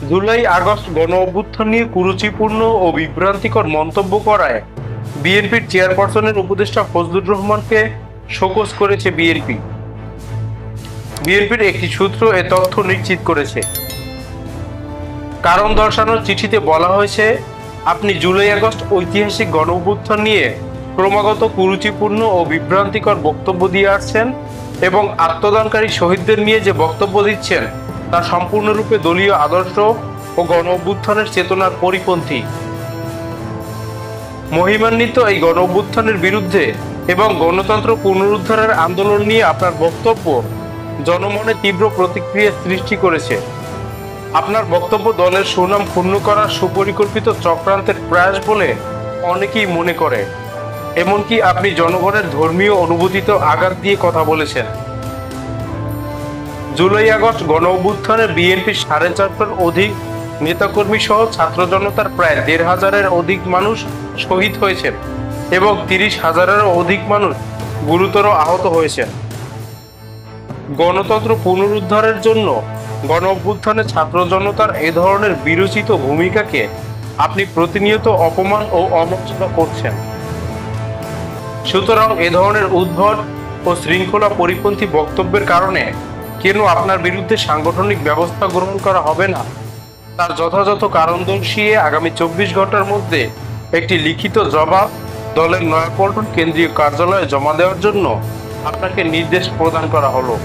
July August গণ অভ্যুত্থান নিয়ে কুরুচিপূর্ণ ও বিভ্রান্তিকর মন্তব্য করায় বিএনপির চেয়ারপারসনের উপদেষ্টা ফজলুর রহমানকে শোকজ করেছে বিএনপির একটি সূত্র এ তথ্য নিশ্চিত করেছে। কারণ দর্শানোর চিঠিতে বলা হয়েছে, আপনি জুলাই আগস্ট ঐতিহাসিক গণ অভ্যুত্থান নিয়ে ক্রমাগত কুরুচিপূর্ণ ও বিভ্রান্তিকর বক্তব্য দিয়ে আসছেন এবং আত্মদানকারী শহীদদের নিয়ে যে বক্তব্য দিচ্ছেন তা সম্পূর্ণরূপে দলীয় আদর্শ ও গণ অভ্যুত্থানের চেতনার পরিপন্থী। মহিমান্বিত এই গণ অভ্যুত্থানের বিরুদ্ধে এবং গণতন্ত্র পুনরুদ্ধারের আন্দোলন নিয়ে আপনার বক্তব্য জনমনে তীব্র প্রতিক্রিয়া সৃষ্টি করেছে। আপনার বক্তব্য দলের সুনাম ক্ষুণ্ণ করার সুপরিকল্পিত চক্রান্তের প্রয়াস বলে অনেকেই মনে করে। এমনকি আপনি জনগণের ধর্মীয় অনুভূতিতে আঘাত দিয়ে কথা বলেছেন। জুলাই আগস্ট গণ অভ্যুত্থানে বিএনপির 4.5 অধিক নেতাকর্মী সহ ছাত্র জনতার প্রায় 1,500-এর অধিক মানুষ শহীদ হয়েছেন এবং 30,000-এরও অধিক মানুষ গুরুতর আহত হয়েছেন। গণতন্ত্র পুনরুদ্ধারের জন্য গণ অভ্যুত্থানে ছাত্র জনতার এ ধরনের বিরচিত ভূমিকাকে আপনি প্রতিনিয়ত অপমান ও অমর্যাদা করছেন। সুতরাং এ ধরনের উদ্ভট ও শৃঙ্খলা পরিপন্থী বক্তব্যের কারণে কেন আপনার বিরুদ্ধে সাংগঠনিক ব্যবস্থা গ্রহণ করা হবে না তার যথাযথ কারণ দর্শিয়ে আগামী 24 ঘন্টার মধ্যে একটি লিখিত জবাব দলের নয়াপল্টন কেন্দ্রীয় কার্যালয়ে জমা দেওয়ার জন্য আপনাকে নির্দেশ প্রদান করা হলো।